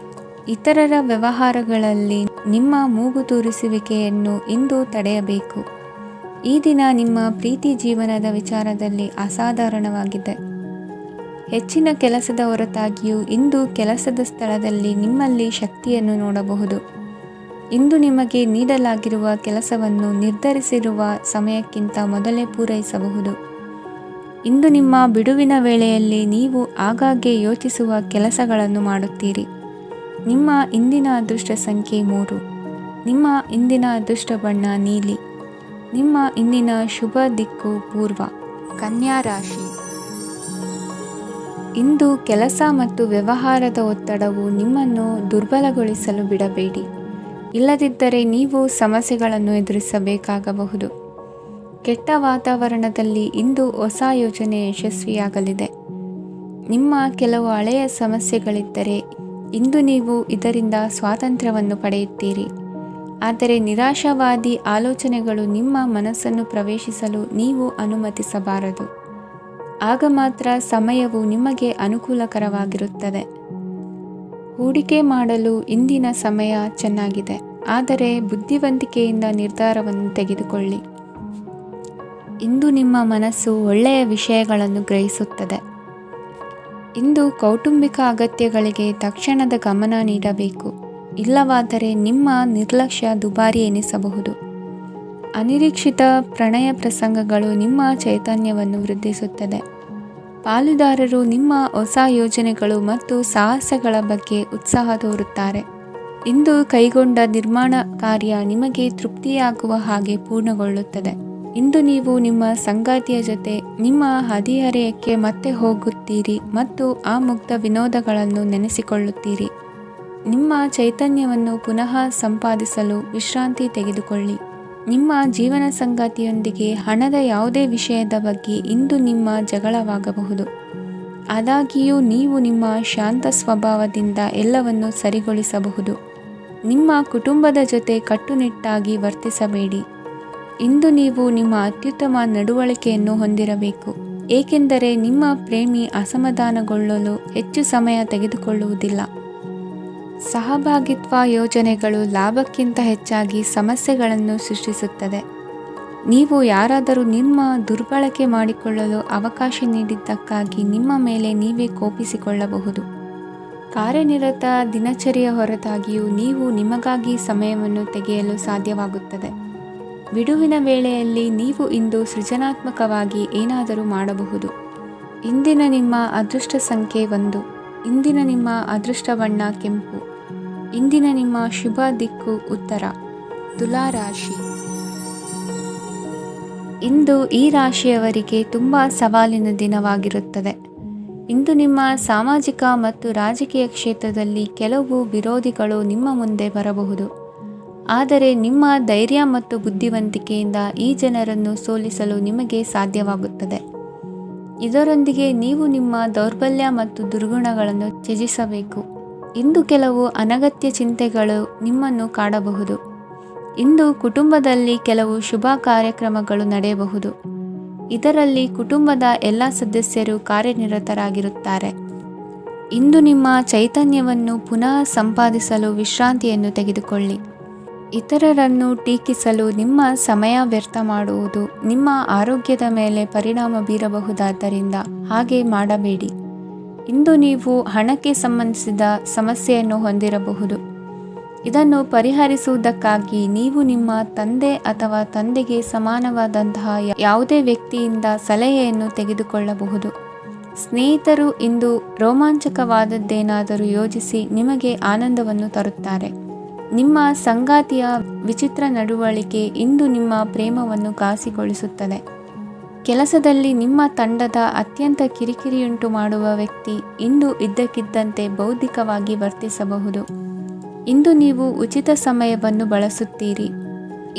ಇತರರ ವ್ಯವಹಾರಗಳಲ್ಲಿ ನಿಮ್ಮ ಮೂಗು ತೂರಿಸುವಿಕೆಯನ್ನು ಇಂದು ತಡೆಯಬೇಕು. ಈ ದಿನ ನಿಮ್ಮ ಪ್ರೀತಿ ಜೀವನದ ವಿಚಾರದಲ್ಲಿ ಅಸಾಧಾರಣವಾಗಿದೆ. ಹೆಚ್ಚಿನ ಕೆಲಸದ ಹೊರತಾಗಿಯೂ ಇಂದು ಕೆಲಸದ ಸ್ಥಳದಲ್ಲಿ ನಿಮ್ಮಲ್ಲಿ ಶಕ್ತಿಯನ್ನು ನೋಡಬಹುದು. ಇಂದು ನಿಮಗೆ ನೀಡಲಾಗಿರುವ ಕೆಲಸವನ್ನು ನಿರ್ಧರಿಸಿರುವ ಸಮಯಕ್ಕಿಂತ ಮೊದಲೇ ಪೂರೈಸಬಹುದು. ಇಂದು ನಿಮ್ಮ ಬಿಡುವಿನ ವೇಳೆಯಲ್ಲಿ ನೀವು ಆಗಾಗ್ಗೆ ಯೋಚಿಸುವ ಕೆಲಸಗಳನ್ನು ಮಾಡುತ್ತೀರಿ. ನಿಮ್ಮ ಇಂದಿನ ಅದೃಷ್ಟ ಸಂಖ್ಯೆ 3. ನಿಮ್ಮ ಇಂದಿನ ಅದೃಷ್ಟ ಬಣ್ಣ ನೀಲಿ. ನಿಮ್ಮ ಇಂದಿನ ಶುಭ ದಿಕ್ಕು ಪೂರ್ವ. ಕನ್ಯಾ ರಾಶಿ. ಇಂದು ಕೆಲಸ ಮತ್ತು ವ್ಯವಹಾರದ ಒತ್ತಡವು ನಿಮ್ಮನ್ನು ದುರ್ಬಲಗೊಳಿಸಲು ಬಿಡಬೇಡಿ. ಇಲ್ಲದಿದ್ದರೆ ನೀವು ಸಮಸ್ಯೆಗಳನ್ನು ಎದುರಿಸಬೇಕಾಗಬಹುದು. ಕೆಟ್ಟ ವಾತಾವರಣದಲ್ಲಿ ಇಂದು ಹೊಸ ಯೋಜನೆ ಯಶಸ್ವಿಯಾಗಲಿದೆ. ನಿಮ್ಮ ಕೆಲವು ಹಳೆಯ ಸಮಸ್ಯೆಗಳಿದ್ದರೆ ಇಂದು ನೀವು ಇದರಿಂದ ಸ್ವಾತಂತ್ರ್ಯವನ್ನು ಪಡೆಯುತ್ತೀರಿ. ಆದರೆ ನಿರಾಶಾವಾದಿ ಆಲೋಚನೆಗಳು ನಿಮ್ಮ ಮನಸ್ಸನ್ನು ಪ್ರವೇಶಿಸಲು ನೀವು ಅನುಮತಿಸಬಾರದು. ಆಗ ಮಾತ್ರ ಸಮಯವು ನಿಮಗೆ ಅನುಕೂಲಕರವಾಗಿರುತ್ತದೆ. ಹೂಡಿಕೆ ಮಾಡಲು ಇಂದಿನ ಸಮಯ ಚೆನ್ನಾಗಿದೆ, ಆದರೆ ಬುದ್ಧಿವಂತಿಕೆಯಿಂದ ನಿರ್ಧಾರವನ್ನು ತೆಗೆದುಕೊಳ್ಳಿ. ಇಂದು ನಿಮ್ಮ ಮನಸ್ಸು ಒಳ್ಳೆಯ ವಿಷಯಗಳನ್ನು ಗ್ರಹಿಸುತ್ತದೆ. ಇಂದು ಕೌಟುಂಬಿಕ ಅಗತ್ಯಗಳಿಗೆ ತಕ್ಷಣದ ಗಮನ ನೀಡಬೇಕು. ಇಲ್ಲವಾದರೆ ನಿಮ್ಮ ನಿರ್ಲಕ್ಷ್ಯ ದುಬಾರಿ ಎನಿಸಬಹುದು. ಅನಿರೀಕ್ಷಿತ ಪ್ರಣಯ ಪ್ರಸಂಗಗಳು ನಿಮ್ಮ ಚೈತನ್ಯವನ್ನು ವೃದ್ಧಿಸುತ್ತದೆ. ಪಾಲುದಾರರು ನಿಮ್ಮ ಹೊಸ ಯೋಜನೆಗಳು ಮತ್ತು ಸಾಹಸಗಳ ಬಗ್ಗೆ ಉತ್ಸಾಹ ತೋರುತ್ತಾರೆ. ಇಂದು ಕೈಗೊಂಡ ನಿರ್ಮಾಣ ಕಾರ್ಯ ನಿಮಗೆ ತೃಪ್ತಿಯಾಗುವ ಹಾಗೆ ಪೂರ್ಣಗೊಳ್ಳುತ್ತದೆ. ಇಂದು ನೀವು ನಿಮ್ಮ ಸಂಗಾತಿಯ ಜೊತೆ ನಿಮ್ಮ ಹದಿಹರೆಯಕ್ಕೆ ಮತ್ತೆ ಹೋಗುತ್ತೀರಿ ಮತ್ತು ಆ ಮುಗ್ಧ ವಿನೋದಗಳನ್ನು ನೆನೆಸಿಕೊಳ್ಳುತ್ತೀರಿ. ನಿಮ್ಮ ಚೈತನ್ಯವನ್ನು ಪುನಃ ಸಂಪಾದಿಸಲು ವಿಶ್ರಾಂತಿ ತೆಗೆದುಕೊಳ್ಳಿ. ನಿಮ್ಮ ಜೀವನ ಸಂಗಾತಿಯೊಂದಿಗೆ ಹಣದ ಯಾವುದೇ ವಿಷಯದ ಬಗ್ಗೆ ಇಂದು ನಿಮ್ಮ ಜಗಳವಾಗಬಹುದು. ಆದಾಗ್ಯೂ ನೀವು ನಿಮ್ಮ ಶಾಂತ ಸ್ವಭಾವದಿಂದ ಎಲ್ಲವನ್ನು ಸರಿಗೊಳಿಸಬಹುದು. ನಿಮ್ಮ ಕುಟುಂಬದ ಜೊತೆ ಕಟ್ಟುನಿಟ್ಟಾಗಿ ವರ್ತಿಸಬೇಡಿ. ಇಂದು ನೀವು ನಿಮ್ಮ ಅತ್ಯುತ್ತಮ ನಡವಳಿಕೆಯನ್ನು ಹೊಂದಿರಬೇಕು, ಏಕೆಂದರೆ ನಿಮ್ಮ ಪ್ರೇಮಿ ಅಸಮಾಧಾನಗೊಳ್ಳಲು ಹೆಚ್ಚು ಸಮಯ ತೆಗೆದುಕೊಳ್ಳುವುದಿಲ್ಲ. ಸಹಭಾಗಿತ್ವ ಯೋಜನೆಗಳು ಲಾಭಕ್ಕಿಂತ ಹೆಚ್ಚಾಗಿ ಸಮಸ್ಯೆಗಳನ್ನು ಸೃಷ್ಟಿಸುತ್ತದೆ. ನೀವು ಯಾರಾದರೂ ನಿಮ್ಮ ದುರ್ಬಳಕೆ ಮಾಡಿಕೊಳ್ಳಲು ಅವಕಾಶ ನೀಡಿದ್ದಕ್ಕಾಗಿ ನಿಮ್ಮ ಮೇಲೆ ನೀವೇ ಕೋಪಿಸಿಕೊಳ್ಳಬಹುದು. ಕಾರ್ಯನಿರತ ದಿನಚರಿಯ ಹೊರತಾಗಿಯೂ ನೀವು ನಿಮಗಾಗಿ ಸಮಯವನ್ನು ತೆಗೆಯಲು ಸಾಧ್ಯವಾಗುತ್ತದೆ. ಬಿಡುವಿನ ವೇಳೆಯಲ್ಲಿ ನೀವು ಇಂದು ಸೃಜನಾತ್ಮಕವಾಗಿ ಏನಾದರೂ ಮಾಡಬಹುದು. ಇಂದಿನ ನಿಮ್ಮ ಅದೃಷ್ಟ ಸಂಖ್ಯೆ 1. ಇಂದಿನ ನಿಮ್ಮ ಅದೃಷ್ಟ ಬಣ್ಣ ಕೆಂಪು. ಇಂದಿನ ನಿಮ್ಮ ಶುಭ ದಿಕ್ಕು ಉತ್ತರ. ತುಲಾ ರಾಶಿ. ಇಂದು ಈ ರಾಶಿಯವರಿಗೆ ತುಂಬ ಸವಾಲಿನ ದಿನವಾಗಿರುತ್ತದೆ. ಇಂದು ನಿಮ್ಮ ಸಾಮಾಜಿಕ ಮತ್ತು ರಾಜಕೀಯ ಕ್ಷೇತ್ರದಲ್ಲಿ ಕೆಲವು ವಿರೋಧಿಗಳು ನಿಮ್ಮ ಮುಂದೆ ಬರಬಹುದು. ಆದರೆ ನಿಮ್ಮ ಧೈರ್ಯ ಮತ್ತು ಬುದ್ಧಿವಂತಿಕೆಯಿಂದ ಈ ಜನರನ್ನು ಸೋಲಿಸಲು ನಿಮಗೆ ಸಾಧ್ಯವಾಗುತ್ತದೆ. ಇದರೊಂದಿಗೆ ನೀವು ನಿಮ್ಮ ದೌರ್ಬಲ್ಯ ಮತ್ತು ದುರ್ಗುಣಗಳನ್ನು ತ್ಯಜಿಸಬೇಕು. ಇಂದು ಕೆಲವು ಅನಗತ್ಯ ಚಿಂತೆಗಳು ನಿಮ್ಮನ್ನು ಕಾಡಬಹುದು. ಇಂದು ಕುಟುಂಬದಲ್ಲಿ ಕೆಲವು ಶುಭ ಕಾರ್ಯಕ್ರಮಗಳು ನಡೆಯಬಹುದು. ಇದರಲ್ಲಿ ಕುಟುಂಬದ ಎಲ್ಲ ಸದಸ್ಯರು ಕಾರ್ಯನಿರತರಾಗಿರುತ್ತಾರೆ. ಇಂದು ನಿಮ್ಮ ಚೈತನ್ಯವನ್ನು ಪುನಃ ಸಂಪಾದಿಸಲು ವಿಶ್ರಾಂತಿಯನ್ನು ತೆಗೆದುಕೊಳ್ಳಿ. ಇತರರನ್ನು ಟೀಕಿಸಲು ನಿಮ್ಮ ಸಮಯ ವ್ಯರ್ಥ ಮಾಡುವುದು ನಿಮ್ಮ ಆರೋಗ್ಯದ ಮೇಲೆ ಪರಿಣಾಮ ಬೀರಬಹುದಾದ್ದರಿಂದ ಹಾಗೆ ಮಾಡಬೇಡಿ. ಇಂದು ನೀವು ಹಣಕ್ಕೆ ಸಂಬಂಧಿಸಿದ ಸಮಸ್ಯೆಯನ್ನು ಹೊಂದಿರಬಹುದು. ಇದನ್ನು ಪರಿಹರಿಸುವುದಕ್ಕಾಗಿ ನೀವು ನಿಮ್ಮ ತಂದೆ ಅಥವಾ ತಂದೆಗೆ ಸಮಾನವಾದಂತಹ ಯಾವುದೇ ವ್ಯಕ್ತಿಯಿಂದ ಸಲಹೆಯನ್ನು ತೆಗೆದುಕೊಳ್ಳಬಹುದು. ಸ್ನೇಹಿತರು ಇಂದು ರೋಮಾಂಚಕವಾದದ್ದೇನಾದರೂ ಯೋಜಿಸಿ ನಿಮಗೆ ಆನಂದವನ್ನು ತರುತ್ತಾರೆ. ನಿಮ್ಮ ಸಂಗಾತಿಯ ವಿಚಿತ್ರ ನಡವಳಿಕೆ ಇಂದು ನಿಮ್ಮ ಪ್ರೇಮವನ್ನು ಘಾಸಿಗೊಳಿಸುತ್ತದೆ. ಕೆಲಸದಲ್ಲಿ ನಿಮ್ಮ ತಂಡದ ಅತ್ಯಂತ ಕಿರಿಕಿರಿಯುಂಟು ಮಾಡುವ ವ್ಯಕ್ತಿ ಇಂದು ಇದ್ದಕ್ಕಿದ್ದಂತೆ ಬೌದ್ಧಿಕವಾಗಿ ವರ್ತಿಸಬಹುದು. ಇಂದು ನೀವು ಉಚಿತ ಸಮಯವನ್ನು ಬಳಸುತ್ತೀರಿ.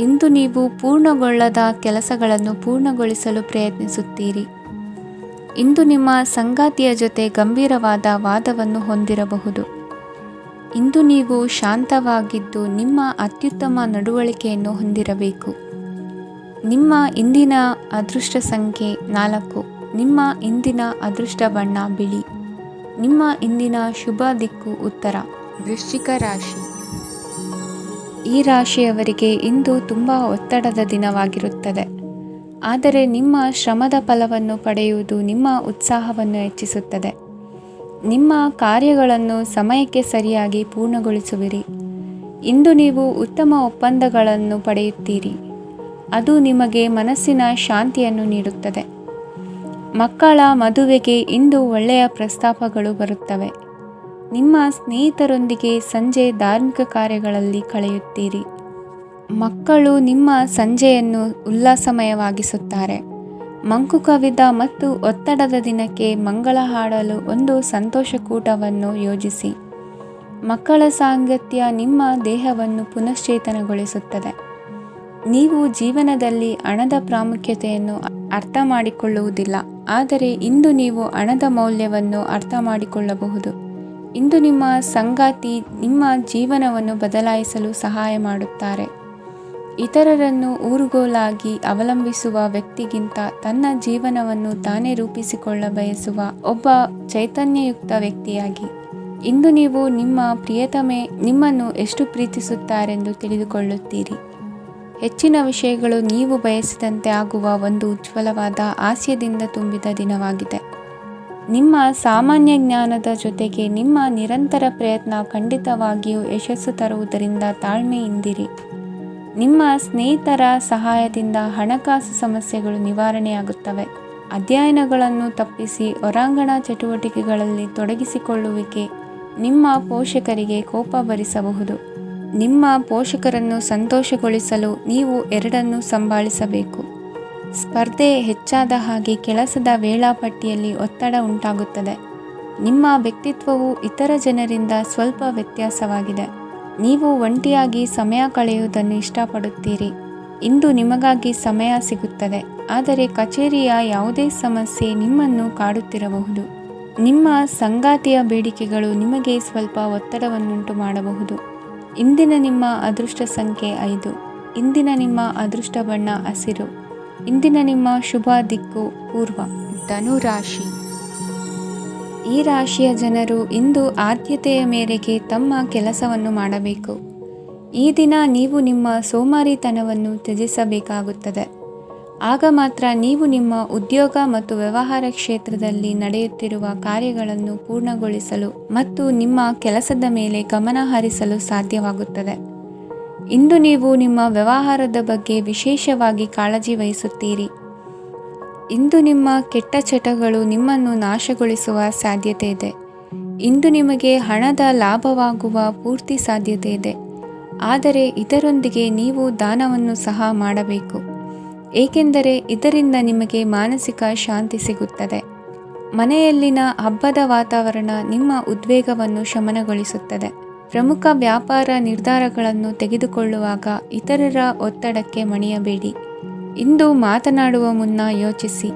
ಇಂದು ನೀವು ಪೂರ್ಣಗೊಳ್ಳದ ಕೆಲಸಗಳನ್ನು ಪೂರ್ಣಗೊಳಿಸಲು ಪ್ರಯತ್ನಿಸುತ್ತೀರಿ. ಇಂದು ನಿಮ್ಮ ಸಂಗಾತಿಯ ಜೊತೆ ಗಂಭೀರವಾದ ವಾದವನ್ನು ಹೊಂದಿರಬಹುದು. ಇಂದು ನೀವು ಶಾಂತವಾಗಿದ್ದು ನಿಮ್ಮ ಅತ್ಯುತ್ತಮ ನಡವಳಿಕೆಯನ್ನು ಹೊಂದಿರಬೇಕು. ನಿಮ್ಮ ಇಂದಿನ ಅದೃಷ್ಟ ಸಂಖ್ಯೆ 4. ನಿಮ್ಮ ಇಂದಿನ ಅದೃಷ್ಟ ಬಣ್ಣ ಬಿಳಿ. ನಿಮ್ಮ ಇಂದಿನ ಶುಭ ದಿಕ್ಕು ಉತ್ತರ. ವೃಶ್ಚಿಕ ರಾಶಿ. ಈ ರಾಶಿಯವರಿಗೆ ಇಂದು ತುಂಬ ಒತ್ತಡದ ದಿನವಾಗಿರುತ್ತದೆ. ಆದರೆ ನಿಮ್ಮ ಶ್ರಮದ ಫಲವನ್ನು ಪಡೆಯುವುದು ನಿಮ್ಮ ಉತ್ಸಾಹವನ್ನು ಹೆಚ್ಚಿಸುತ್ತದೆ. ನಿಮ್ಮ ಕಾರ್ಯಗಳನ್ನು ಸಮಯಕ್ಕೆ ಸರಿಯಾಗಿ ಪೂರ್ಣಗೊಳಿಸುವಿರಿ. ಇಂದು ನೀವು ಉತ್ತಮ ಒಪ್ಪಂದಗಳನ್ನು ಪಡೆಯುತ್ತೀರಿ. ಅದು ನಿಮಗೆ ಮನಸ್ಸಿನ ಶಾಂತಿಯನ್ನು ನೀಡುತ್ತದೆ. ಮಕ್ಕಳ ಮದುವೆಗೆ ಇಂದು ಒಳ್ಳೆಯ ಪ್ರಸ್ತಾಪಗಳು ಬರುತ್ತವೆ. ನಿಮ್ಮ ಸ್ನೇಹಿತರೊಂದಿಗೆ ಸಂಜೆ ಧಾರ್ಮಿಕ ಕಾರ್ಯಗಳಲ್ಲಿ ಕಳೆಯುತ್ತೀರಿ. ಮಕ್ಕಳು ನಿಮ್ಮ ಸಂಜೆಯನ್ನು ಉಲ್ಲಾಸಮಯವಾಗಿಸುತ್ತಾರೆ. ಮಂಕು ಕವಿದ ಮತ್ತು ಒತ್ತಡದ ದಿನಕ್ಕೆ ಮಂಗಳ ಹಾಡಲು ಒಂದು ಸಂತೋಷಕೂಟವನ್ನು ಯೋಜಿಸಿ. ಮಕ್ಕಳ ಸಾಂಗತ್ಯ ನಿಮ್ಮ ದೇಹವನ್ನು ಪುನಶ್ಚೇತನಗೊಳಿಸುತ್ತದೆ. ನೀವು ಜೀವನದಲ್ಲಿ ಹಣದ ಪ್ರಾಮುಖ್ಯತೆಯನ್ನು ಅರ್ಥ ಮಾಡಿಕೊಳ್ಳುವುದಿಲ್ಲ, ಆದರೆ ಇಂದು ನೀವು ಹಣದ ಮೌಲ್ಯವನ್ನು ಅರ್ಥ ಮಾಡಿಕೊಳ್ಳಬಹುದು. ಇಂದು ನಿಮ್ಮ ಸಂಗಾತಿ ನಿಮ್ಮ ಜೀವನವನ್ನು ಬದಲಾಯಿಸಲು ಸಹಾಯ ಮಾಡುತ್ತಾರೆ. ಇತರರನ್ನು ಊರುಗೋಲಾಗಿ ಅವಲಂಬಿಸುವ ವ್ಯಕ್ತಿಗಿಂತ ತನ್ನ ಜೀವನವನ್ನು ತಾನೇ ರೂಪಿಸಿಕೊಳ್ಳ ಬಯಸುವ ಒಬ್ಬ ಚೈತನ್ಯಯುಕ್ತ ವ್ಯಕ್ತಿಯಾಗಿ. ಇಂದು ನೀವು ನಿಮ್ಮ ಪ್ರಿಯತಮೆ ನಿಮ್ಮನ್ನು ಎಷ್ಟು ಪ್ರೀತಿಸುತ್ತಾರೆಂದು ತಿಳಿದುಕೊಳ್ಳುತ್ತೀರಿ. ಹೆಚ್ಚಿನ ವಿಷಯಗಳು ನೀವು ಬಯಸಿದಂತೆ ಆಗುವ ಒಂದು ಉಜ್ವಲವಾದ ಹಾಸ್ಯದಿಂದ ತುಂಬಿದ ದಿನವಾಗಿದೆ. ನಿಮ್ಮ ಸಾಮಾನ್ಯ ಜ್ಞಾನದ ಜೊತೆಗೆ ನಿಮ್ಮ ನಿರಂತರ ಪ್ರಯತ್ನ ಖಂಡಿತವಾಗಿಯೂ ಯಶಸ್ಸು ತರುವುದರಿಂದ ತಾಳ್ಮೆಯಿಂದಿರಿ. ನಿಮ್ಮ ಸ್ನೇಹಿತರ ಸಹಾಯದಿಂದ ಹಣಕಾಸು ಸಮಸ್ಯೆಗಳು ನಿವಾರಣೆಯಾಗುತ್ತವೆ. ಅಧ್ಯಯನಗಳನ್ನು ತಪ್ಪಿಸಿ ಹೊರಾಂಗಣ ಚಟುವಟಿಕೆಗಳಲ್ಲಿ ತೊಡಗಿಸಿಕೊಳ್ಳುವಿಕೆ ನಿಮ್ಮ ಪೋಷಕರಿಗೆ ಕೋಪ ಭರಿಸಬಹುದು. ನಿಮ್ಮ ಪೋಷಕರನ್ನು ಸಂತೋಷಗೊಳಿಸಲು ನೀವು ಎರಡನ್ನೂ ಸಂಭಾಳಿಸಬೇಕು. ಸ್ಪರ್ಧೆ ಹೆಚ್ಚಾದ ಹಾಗೆ ಕೆಲಸದ ವೇಳಾಪಟ್ಟಿಯಲ್ಲಿ ಒತ್ತಡ ಉಂಟಾಗುತ್ತದೆ. ನಿಮ್ಮ ವ್ಯಕ್ತಿತ್ವವು ಇತರ ಜನರಿಂದ ಸ್ವಲ್ಪ ವ್ಯತ್ಯಾಸವಾಗಿದೆ. ನೀವು ಒಂಟಿಯಾಗಿ ಸಮಯ ಕಳೆಯುವುದನ್ನು ಇಷ್ಟಪಡುತ್ತೀರಿ. ಇಂದು ನಿಮಗಾಗಿ ಸಮಯ ಸಿಗುತ್ತದೆ, ಆದರೆ ಕಚೇರಿಯ ಯಾವುದೇ ಸಮಸ್ಯೆ ನಿಮ್ಮನ್ನು ಕಾಡುತ್ತಿರಬಹುದು. ನಿಮ್ಮ ಸಂಗಾತಿಯ ಬೇಡಿಕೆಗಳು ನಿಮಗೆ ಸ್ವಲ್ಪ ಒತ್ತಡವನ್ನುಂಟು ಮಾಡಬಹುದು. ಇಂದಿನ ನಿಮ್ಮ ಅದೃಷ್ಟ ಸಂಖ್ಯೆ 5. ಇಂದಿನ ನಿಮ್ಮ ಅದೃಷ್ಟ ಬಣ್ಣ ಹಸಿರು. ಇಂದಿನ ನಿಮ್ಮ ಶುಭ ದಿಕ್ಕು ಪೂರ್ವ. ಧನು ರಾಶಿ. ಈ ರಾಶಿಯ ಜನರು ಇಂದು ಆದ್ಯತೆಯ ಮೇರೆಗೆ ತಮ್ಮ ಕೆಲಸವನ್ನು ಮಾಡಬೇಕು. ಈ ದಿನ ನೀವು ನಿಮ್ಮ ಸೋಮಾರಿತನವನ್ನು ತ್ಯಜಿಸಬೇಕಾಗುತ್ತದೆ. ಆಗ ಮಾತ್ರ ನೀವು ನಿಮ್ಮ ಉದ್ಯೋಗ ಮತ್ತು ವ್ಯವಹಾರ ಕ್ಷೇತ್ರದಲ್ಲಿ ನಡೆಯುತ್ತಿರುವ ಕಾರ್ಯಗಳನ್ನು ಪೂರ್ಣಗೊಳಿಸಲು ಮತ್ತು ನಿಮ್ಮ ಕೆಲಸದ ಮೇಲೆ ಗಮನ ಹರಿಸಲು ಸಾಧ್ಯವಾಗುತ್ತದೆ. ಇಂದು ನೀವು ನಿಮ್ಮ ವ್ಯವಹಾರದ ಬಗ್ಗೆ ವಿಶೇಷವಾಗಿ ಕಾಳಜಿ ವಹಿಸುತ್ತೀರಿ. ಇಂದು ನಿಮ್ಮ ಕೆಟ್ಟ ಚಟಗಳು ನಿಮ್ಮನ್ನು ನಾಶಗೊಳಿಸುವ ಸಾಧ್ಯತೆ ಇದೆ. ಇಂದು ನಿಮಗೆ ಹಣದ ಲಾಭವಾಗುವ ಪೂರ್ತಿ ಸಾಧ್ಯತೆ ಇದೆ, ಆದರೆ ಇದರೊಂದಿಗೆ ನೀವು ದಾನವನ್ನು ಸಹ ಮಾಡಬೇಕು, ಏಕೆಂದರೆ ಇದರಿಂದ ನಿಮಗೆ ಮಾನಸಿಕ ಶಾಂತಿ ಸಿಗುತ್ತದೆ. ಮನೆಯಲ್ಲಿನ ಹಬ್ಬದ ವಾತಾವರಣ ನಿಮ್ಮ ಉದ್ವೇಗವನ್ನು ಶಮನಗೊಳಿಸುತ್ತದೆ. ಪ್ರಮುಖ ವ್ಯಾಪಾರ ನಿರ್ಧಾರಗಳನ್ನು ತೆಗೆದುಕೊಳ್ಳುವಾಗ ಇತರರ ಒತ್ತಡಕ್ಕೆ ಮಣಿಯಬೇಡಿ. ಇಂದು ಮಾತನಾಡುವ ಮುನ್ನ ಯೋಚಿಸಿ.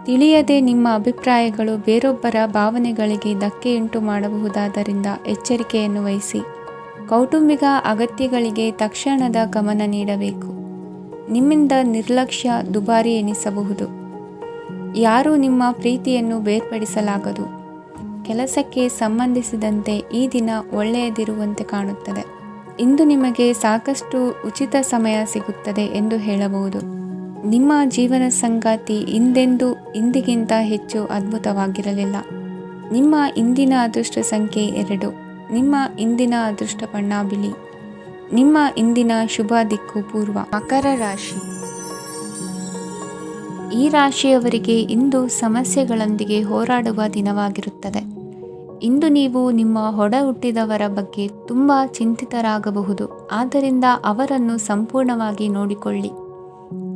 ತಿಳಿಯದೆ ನಿಮ್ಮ ಅಭಿಪ್ರಾಯಗಳು ಬೇರೊಬ್ಬರ ಭಾವನೆಗಳಿಗೆ ಧಕ್ಕೆಯುಂಟು ಮಾಡಬಹುದಾದ್ದರಿಂದ ಎಚ್ಚರಿಕೆಯನ್ನು ವಹಿಸಿ. ಕೌಟುಂಬಿಕ ಅಗತ್ಯಗಳಿಗೆ ತಕ್ಷಣದ ಗಮನ ನೀಡಬೇಕು. ನಿಮ್ಮಿಂದ ನಿರ್ಲಕ್ಷ್ಯ ದುಬಾರಿ ಎನಿಸಬಹುದು. ಯಾರೂ ನಿಮ್ಮ ಪ್ರೀತಿಯನ್ನು ಬೇರ್ಪಡಿಸಲಾಗದು. ಕೆಲಸಕ್ಕೆ ಸಂಬಂಧಿಸಿದಂತೆ ಈ ದಿನ ಒಳ್ಳೆಯದಿರುವಂತೆ ಕಾಣುತ್ತದೆ. ಇಂದು ನಿಮಗೆ ಸಾಕಷ್ಟು ಉಚಿತ ಸಮಯ ಸಿಗುತ್ತದೆ ಎಂದು ಹೇಳಬಹುದು. ನಿಮ್ಮ ಜೀವನ ಸಂಗಾತಿ ಇಂದಿಗಿಂತ ಹೆಚ್ಚು ಅದ್ಭುತವಾಗಿರಲಿಲ್ಲ. ನಿಮ್ಮ ಇಂದಿನ ಅದೃಷ್ಟ ಸಂಖ್ಯೆ 2. ನಿಮ್ಮ ಇಂದಿನ ಅದೃಷ್ಟ ಬಣ್ಣ ಬಿಳಿ. ನಿಮ್ಮ ಇಂದಿನ ಶುಭ ದಿಕ್ಕು ಪೂರ್ವ. ಮಕರ ರಾಶಿ. ಈ ರಾಶಿಯವರಿಗೆ ಇಂದು ಸಮಸ್ಯೆಗಳೊಂದಿಗೆ ಹೋರಾಡುವ ದಿನವಾಗಿರುತ್ತದೆ. ಇಂದು ನೀವು ನಿಮ್ಮ ಒಡ ಹುಟ್ಟಿದವರ ಬಗ್ಗೆ ತುಂಬ ಚಿಂತಿತರಾಗಬಹುದು. ಆದ್ದರಿಂದ ಅವರನ್ನು ಸಂಪೂರ್ಣವಾಗಿ ನೋಡಿಕೊಳ್ಳಿ.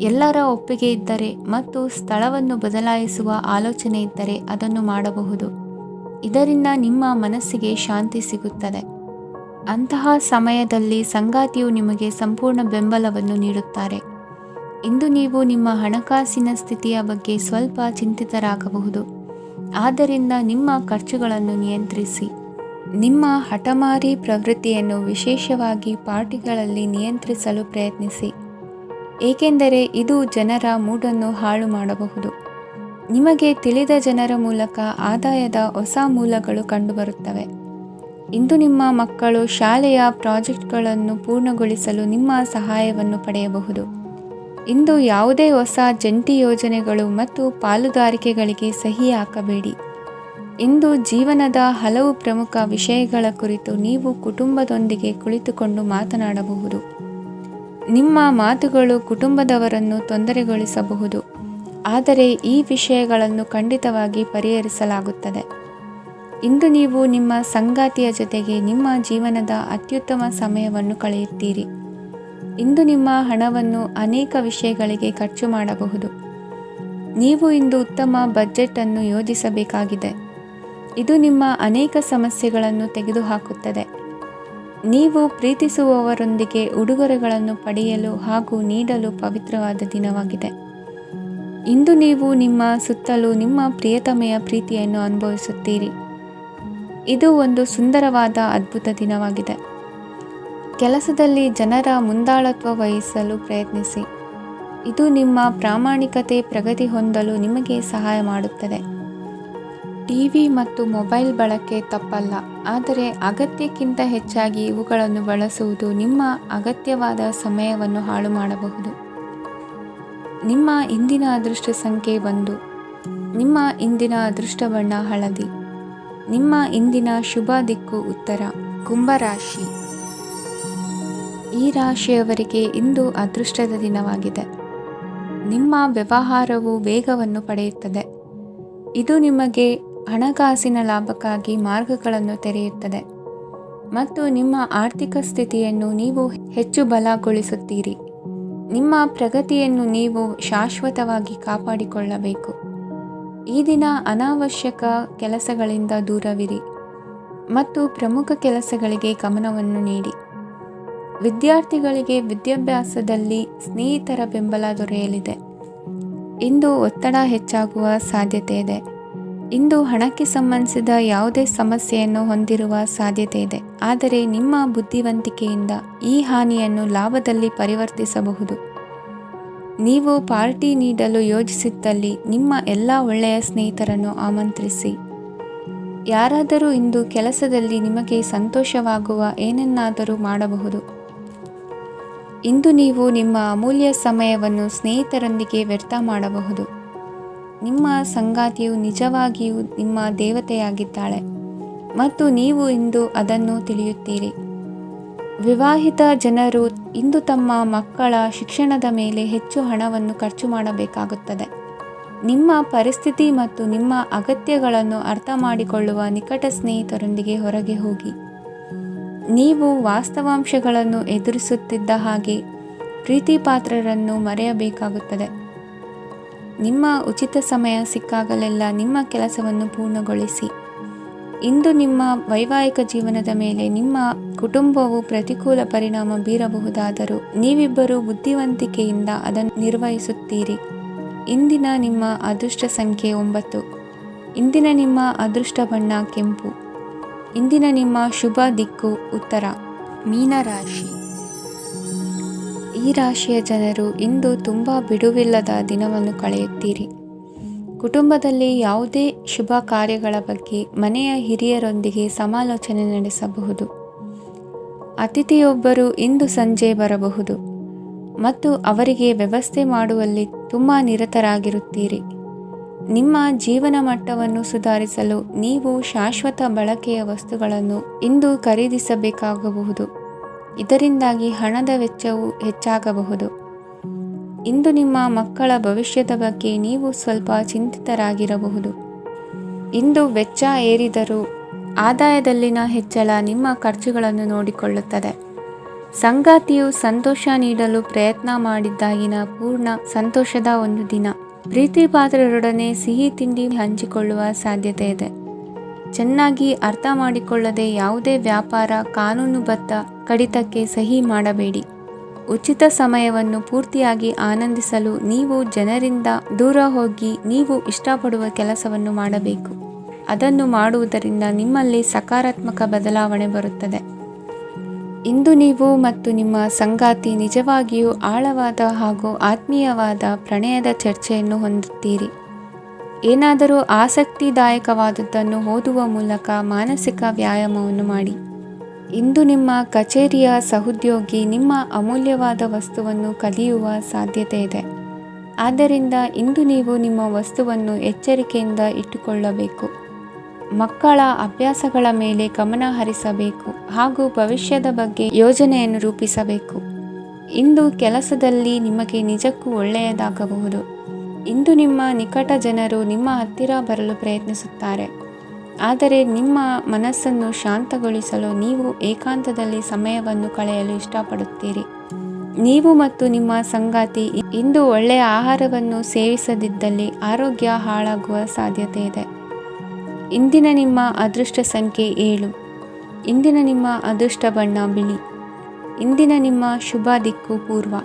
ಎಲ್ಲರ ಒಪ್ಪಿಗೆ ಇದ್ದರೆ ಮತ್ತು ಸ್ಥಳವನ್ನು ಬದಲಾಯಿಸುವ ಆಲೋಚನೆ ಇದ್ದರೆ ಅದನ್ನು ಮಾಡಬಹುದು. ಇದರಿಂದ ನಿಮ್ಮ ಮನಸ್ಸಿಗೆ ಶಾಂತಿ ಸಿಗುತ್ತದೆ. ಅಂತಹ ಸಮಯದಲ್ಲಿ ಸಂಗಾತಿಯು ನಿಮಗೆ ಸಂಪೂರ್ಣ ಬೆಂಬಲವನ್ನು ನೀಡುತ್ತಾರೆ. ಇಂದು ನೀವು ನಿಮ್ಮ ಹಣಕಾಸಿನ ಸ್ಥಿತಿಯ ಬಗ್ಗೆ ಸ್ವಲ್ಪ ಚಿಂತಿತರಾಗಬಹುದು. ಆದ್ದರಿಂದ ನಿಮ್ಮ ಖರ್ಚುಗಳನ್ನು ನಿಯಂತ್ರಿಸಿ. ನಿಮ್ಮ ಹಠಮಾರಿ ಪ್ರವೃತ್ತಿಯನ್ನು ವಿಶೇಷವಾಗಿ ಪಾರ್ಟಿಗಳಲ್ಲಿ ನಿಯಂತ್ರಿಸಲು ಪ್ರಯತ್ನಿಸಿ, ಏಕೆಂದರೆ ಇದು ಜನರ ಮೂಡನ್ನು ಹಾಳು ಮಾಡಬಹುದು. ನಿಮಗೆ ತಿಳಿದ ಜನರ ಮೂಲಕ ಆದಾಯದ ಹೊಸ ಮೂಲಗಳು ಕಂಡುಬರುತ್ತವೆ. ಇಂದು ನಿಮ್ಮ ಮಕ್ಕಳು ಶಾಲೆಯ ಪ್ರಾಜೆಕ್ಟ್ಗಳನ್ನು ಪೂರ್ಣಗೊಳಿಸಲು ನಿಮ್ಮ ಸಹಾಯವನ್ನು ಪಡೆಯಬಹುದು. ಇಂದು ಯಾವುದೇ ಹೊಸ ಜಂಟಿ ಯೋಜನೆಗಳು ಮತ್ತು ಪಾಲುದಾರಿಕೆಗಳಿಗೆ ಸಹಿ ಹಾಕಬೇಡಿ. ಇಂದು ಜೀವನದ ಹಲವು ಪ್ರಮುಖ ವಿಷಯಗಳ ಕುರಿತು ನೀವು ಕುಟುಂಬದೊಂದಿಗೆ ಕುಳಿತುಕೊಂಡು ಮಾತನಾಡಬಹುದು. ನಿಮ್ಮ ಮಾತುಗಳು ಕುಟುಂಬದವರನ್ನು ತೊಂದರೆಗೊಳಿಸಬಹುದು, ಆದರೆ ಈ ವಿಷಯಗಳನ್ನು ಖಂಡಿತವಾಗಿ ಪರಿಹರಿಸಲಾಗುತ್ತದೆ. ಇಂದು ನೀವು ನಿಮ್ಮ ಸಂಗಾತಿಯ ಜೊತೆಗೆ ನಿಮ್ಮ ಜೀವನದ ಅತ್ಯುತ್ತಮ ಸಮಯವನ್ನು ಕಳೆಯುತ್ತೀರಿ. ಇಂದು ನಿಮ್ಮ ಹಣವನ್ನು ಅನೇಕ ವಿಷಯಗಳಿಗೆ ಖರ್ಚು ಮಾಡಬಹುದು. ನೀವು ಇಂದು ಉತ್ತಮ ಬಜೆಟ್ ಅನ್ನು ಯೋಜಿಸಬೇಕಾಗಿದೆ. ಇದು ನಿಮ್ಮ ಅನೇಕ ಸಮಸ್ಯೆಗಳನ್ನು ತೆಗೆದುಹಾಕುತ್ತದೆ. ನೀವು ಪ್ರೀತಿಸುವವರೊಂದಿಗೆ ಉಡುಗೊರೆಗಳನ್ನು ಪಡೆಯಲು ಹಾಗೂ ನೀಡಲು ಪವಿತ್ರವಾದ ದಿನವಾಗಿದೆ. ಇಂದು ನೀವು ನಿಮ್ಮ ಸುತ್ತಲೂ ನಿಮ್ಮ ಪ್ರಿಯತಮೆಯ ಪ್ರೀತಿಯನ್ನು ಅನುಭವಿಸುತ್ತೀರಿ. ಇದು ಒಂದು ಸುಂದರವಾದ ಅದ್ಭುತ ದಿನವಾಗಿದೆ. ಕೆಲಸದಲ್ಲಿ ಜನರ ಮುಂದಾಳತ್ವ ವಹಿಸಲು ಪ್ರಯತ್ನಿಸಿ. ಇದು ನಿಮ್ಮ ಪ್ರಾಮಾಣಿಕತೆ ಪ್ರಗತಿ ಹೊಂದಲು ನಿಮಗೆ ಸಹಾಯ ಮಾಡುತ್ತದೆ. ಟಿವಿ ಮತ್ತು ಮೊಬೈಲ್ ಬಳಕೆ ತಪ್ಪಲ್ಲ, ಆದರೆ ಅಗತ್ಯಕ್ಕಿಂತ ಹೆಚ್ಚಾಗಿ ಇವುಗಳನ್ನು ಬಳಸುವುದು ನಿಮ್ಮ ಅಗತ್ಯವಾದ ಸಮಯವನ್ನು ಹಾಳು ಮಾಡಬಹುದು. ನಿಮ್ಮ ಇಂದಿನ ಅದೃಷ್ಟ ಸಂಖ್ಯೆ 1. ನಿಮ್ಮ ಇಂದಿನ ಅದೃಷ್ಟ ಬಣ್ಣ ಹಳದಿ. ನಿಮ್ಮ ಇಂದಿನ ಶುಭ ದಿಕ್ಕು ಉತ್ತರ. ಕುಂಭರಾಶಿ. ಈ ರಾಶಿಯವರಿಗೆ ಇಂದು ಅದೃಷ್ಟದ ದಿನವಾಗಿದೆ. ನಿಮ್ಮ ವ್ಯವಹಾರವು ವೇಗವನ್ನು ಪಡೆಯುತ್ತದೆ. ಇದು ನಿಮಗೆ ಹಣಕಾಸಿನ ಲಾಭಕ್ಕಾಗಿ ಮಾರ್ಗಗಳನ್ನು ತೆರೆಯುತ್ತದೆ ಮತ್ತು ನಿಮ್ಮ ಆರ್ಥಿಕ ಸ್ಥಿತಿಯನ್ನು ನೀವು ಹೆಚ್ಚು ಬಲಗೊಳಿಸುತ್ತೀರಿ. ನಿಮ್ಮ ಪ್ರಗತಿಯನ್ನು ನೀವು ಶಾಶ್ವತವಾಗಿ ಕಾಪಾಡಿಕೊಳ್ಳಬೇಕು. ಈ ದಿನ ಅನಾವಶ್ಯಕ ಕೆಲಸಗಳಿಂದ ದೂರವಿರಿ ಮತ್ತು ಪ್ರಮುಖ ಕೆಲಸಗಳಿಗೆ ಗಮನವನ್ನು ನೀಡಿ. ವಿದ್ಯಾರ್ಥಿಗಳಿಗೆ ವಿದ್ಯಾಭ್ಯಾಸದಲ್ಲಿ ಸ್ನೇಹಿತರ ಬೆಂಬಲ ದೊರೆಯಲಿದೆ. ಇಂದು ಒತ್ತಡ ಹೆಚ್ಚಾಗುವ ಸಾಧ್ಯತೆ ಇದೆ. ಇಂದು ಹಣಕ್ಕೆ ಸಂಬಂಧಿಸಿದ ಯಾವುದೇ ಸಮಸ್ಯೆಯನ್ನು ಹೊಂದಿರುವ ಸಾಧ್ಯತೆ ಇದೆ, ಆದರೆ ನಿಮ್ಮ ಬುದ್ಧಿವಂತಿಕೆಯಿಂದ ಈ ಹಾನಿಯನ್ನು ಲಾಭದಲ್ಲಿ ಪರಿವರ್ತಿಸಬಹುದು. ನೀವು ಪಾರ್ಟಿ ನೀಡಲು ಯೋಜಿಸಿದ್ದಲ್ಲಿ ನಿಮ್ಮ ಎಲ್ಲ ಒಳ್ಳೆಯ ಸ್ನೇಹಿತರನ್ನು ಆಮಂತ್ರಿಸಿ. ಯಾರಾದರೂ ಇಂದು ಕೆಲಸದಲ್ಲಿ ನಿಮಗೆ ಸಂತೋಷವಾಗುವ ಏನನ್ನಾದರೂ ಮಾಡಬಹುದು. ಇಂದು ನೀವು ನಿಮ್ಮ ಅಮೂಲ್ಯ ಸಮಯವನ್ನು ಸ್ನೇಹಿತರೊಂದಿಗೆ ವ್ಯರ್ಥ ಮಾಡಬಹುದು. ನಿಮ್ಮ ಸಂಗಾತಿಯು ನಿಜವಾಗಿಯೂ ನಿಮ್ಮ ದೇವತೆಯಾಗಿದ್ದಾಳೆ ಮತ್ತು ನೀವು ಇಂದು ಅದನ್ನು ತಿಳಿಯುತ್ತೀರಿ. ವಿವಾಹಿತ ಜನರು ಇಂದು ತಮ್ಮ ಮಕ್ಕಳ ಶಿಕ್ಷಣದ ಮೇಲೆ ಹೆಚ್ಚು ಹಣವನ್ನು ಖರ್ಚು ಮಾಡಬೇಕಾಗುತ್ತದೆ. ನಿಮ್ಮ ಪರಿಸ್ಥಿತಿ ಮತ್ತು ನಿಮ್ಮ ಅಗತ್ಯಗಳನ್ನು ಅರ್ಥ ಮಾಡಿಕೊಳ್ಳುವ ನಿಕಟ ಸ್ನೇಹಿತರೊಂದಿಗೆ ಹೊರಗೆ ಹೋಗಿ. ನೀವು ವಾಸ್ತವಾಂಶಗಳನ್ನು ಎದುರಿಸುತ್ತಿದ್ದ ಹಾಗೆ ಪ್ರೀತಿಪಾತ್ರರನ್ನು ಮರೆಯಬೇಕಾಗುತ್ತದೆ. ನಿಮ್ಮ ಉಚಿತ ಸಮಯ ಸಿಕ್ಕಾಗಲೆಲ್ಲ ನಿಮ್ಮ ಕೆಲಸವನ್ನು ಪೂರ್ಣಗೊಳಿಸಿ. ಇಂದು ನಿಮ್ಮ ವೈವಾಹಿಕ ಜೀವನದ ಮೇಲೆ ನಿಮ್ಮ ಕುಟುಂಬವು ಪ್ರತಿಕೂಲ ಪರಿಣಾಮ ಬೀರಬಹುದಾದರೂ ನೀವಿಬ್ಬರು ಬುದ್ಧಿವಂತಿಕೆಯಿಂದ ಅದನ್ನು ನಿರ್ವಹಿಸುತ್ತೀರಿ. ಇಂದಿನ ನಿಮ್ಮ ಅದೃಷ್ಟ ಸಂಖ್ಯೆ 9. ಇಂದಿನ ನಿಮ್ಮ ಅದೃಷ್ಟ ಬಣ್ಣ ಕೆಂಪು. ಇಂದಿನ ನಿಮ್ಮ ಶುಭ ದಿಕ್ಕು ಉತ್ತರ. ಮೀನರಾಶಿ. ಈ ರಾಶಿಯ ಜನರು ಇಂದು ತುಂಬ ಬಿಡುವಿಲ್ಲದ ದಿನವನ್ನು ಕಳೆಯುತ್ತೀರಿ. ಕುಟುಂಬದಲ್ಲಿ ಯಾವುದೇ ಶುಭ ಕಾರ್ಯಗಳ ಬಗ್ಗೆ ಮನೆಯ ಹಿರಿಯರೊಂದಿಗೆ ಸಮಾಲೋಚನೆ ನಡೆಸಬಹುದು. ಅತಿಥಿಯೊಬ್ಬರು ಇಂದು ಸಂಜೆ ಬರಬಹುದು ಮತ್ತು ಅವರಿಗೆ ವ್ಯವಸ್ಥೆ ಮಾಡುವಲ್ಲಿ ತುಂಬ ನಿರತರಾಗಿರುತ್ತೀರಿ. ನಿಮ್ಮ ಜೀವನ ಮಟ್ಟವನ್ನು ಸುಧಾರಿಸಲು ನೀವು ಶಾಶ್ವತ ಬಳಕೆಯ ವಸ್ತುಗಳನ್ನು ಇಂದು ಖರೀದಿಸಬೇಕಾಗಬಹುದು. ಇದರಿಂದಾಗಿ ಹಣದ ವೆಚ್ಚವು ಹೆಚ್ಚಾಗಬಹುದು. ಇಂದು ನಿಮ್ಮ ಮಕ್ಕಳ ಭವಿಷ್ಯದ ಬಗ್ಗೆ ನೀವು ಸ್ವಲ್ಪ ಚಿಂತಿತರಾಗಿರಬಹುದು. ಇಂದು ವೆಚ್ಚ ಏರಿದರೂ ಆದಾಯದಲ್ಲಿನ ಹೆಚ್ಚಳ ನಿಮ್ಮ ಖರ್ಚುಗಳನ್ನು ನೋಡಿಕೊಳ್ಳುತ್ತದೆ. ಸಂಗಾತಿಯು ಸಂತೋಷ ನೀಡಲು ಪ್ರಯತ್ನ ಮಾಡಿದ್ದಾಗಿನ ಪೂರ್ಣ ಸಂತೋಷದ ಒಂದು ದಿನ. ಪ್ರೀತಿಪಾತ್ರರೊಡನೆ ಸಿಹಿ ತಿಂಡಿ ಹಂಚಿಕೊಳ್ಳುವ ಸಾಧ್ಯತೆ ಇದೆ. ಚೆನ್ನಾಗಿ ಅರ್ಥ ಮಾಡಿಕೊಳ್ಳದೆ ಯಾವುದೇ ವ್ಯಾಪಾರ ಕಾನೂನುಬದ್ಧ ಕಡಿತಕ್ಕೆ ಸಹಿ ಮಾಡಬೇಡಿ. ಉಚಿತ ಸಮಯವನ್ನು ಪೂರ್ತಿಯಾಗಿ ಆನಂದಿಸಲು ನೀವು ಜನರಿಂದ ದೂರ ಹೋಗಿ ನೀವು ಇಷ್ಟಪಡುವ ಕೆಲಸವನ್ನು ಮಾಡಬೇಕು. ಅದನ್ನು ಮಾಡುವುದರಿಂದ ನಿಮ್ಮಲ್ಲಿ ಸಕಾರಾತ್ಮಕ ಬದಲಾವಣೆ ಬರುತ್ತದೆ. ಇಂದು ನೀವು ಮತ್ತು ನಿಮ್ಮ ಸಂಗಾತಿ ನಿಜವಾಗಿಯೂ ಆಳವಾದ ಹಾಗೂ ಆತ್ಮೀಯವಾದ ಪ್ರಣಯದ ಚರ್ಚೆಯನ್ನು ಹೊಂದುತ್ತೀರಿ. ಏನಾದರೂ ಆಸಕ್ತಿದಾಯಕವಾದದ್ದನ್ನು ಓದುವ ಮೂಲಕ ಮಾನಸಿಕ ವ್ಯಾಯಾಮವನ್ನು ಮಾಡಿ. ಇಂದು ನಿಮ್ಮ ಕಚೇರಿಯ ಸಹೋದ್ಯೋಗಿ ನಿಮ್ಮ ಅಮೂಲ್ಯವಾದ ವಸ್ತುವನ್ನು ಕದಿಯುವ ಸಾಧ್ಯತೆ ಇದೆ. ಆದ್ದರಿಂದ ಇಂದು ನೀವು ನಿಮ್ಮ ವಸ್ತುವನ್ನು ಎಚ್ಚರಿಕೆಯಿಂದ ಇಟ್ಟುಕೊಳ್ಳಬೇಕು. ಮಕ್ಕಳ ಅಭ್ಯಾಸಗಳ ಮೇಲೆ ಗಮನ ಹರಿಸಬೇಕು ಹಾಗೂ ಭವಿಷ್ಯದ ಬಗ್ಗೆ ಯೋಜನೆಯನ್ನು ರೂಪಿಸಬೇಕು. ಇಂದು ಕೆಲಸದಲ್ಲಿ ನಿಮಗೆ ನಿಜಕ್ಕೂ ಒಳ್ಳೆಯದಾಗಬಹುದು. ಇಂದು ನಿಮ್ಮ ನಿಕಟ ಜನರು ನಿಮ್ಮ ಹತ್ತಿರ ಬರಲು ಪ್ರಯತ್ನಿಸುತ್ತಾರೆ. ಆದರೆ ನಿಮ್ಮ ಮನಸ್ಸನ್ನು ಶಾಂತಗೊಳಿಸಲು ನೀವು ಏಕಾಂತದಲ್ಲಿ ಸಮಯವನ್ನು ಕಳೆಯಲು ಇಷ್ಟಪಡುತ್ತೀರಿ. ನೀವು ಮತ್ತು ನಿಮ್ಮ ಸಂಗಾತಿ ಇಂದು ಒಳ್ಳೆಯ ಆಹಾರವನ್ನು ಸೇವಿಸದಿದ್ದಲ್ಲಿ ಆರೋಗ್ಯ ಹಾಳಾಗುವ ಸಾಧ್ಯತೆ ಇದೆ. ಇಂದಿನ ನಿಮ್ಮ ಅದೃಷ್ಟ ಸಂಖ್ಯೆ 7. ಇಂದಿನ ನಿಮ್ಮ ಅದೃಷ್ಟ ಬಣ್ಣ ಬಿಳಿ. ಇಂದಿನ ನಿಮ್ಮ ಶುಭ ದಿಕ್ಕು ಪೂರ್ವ.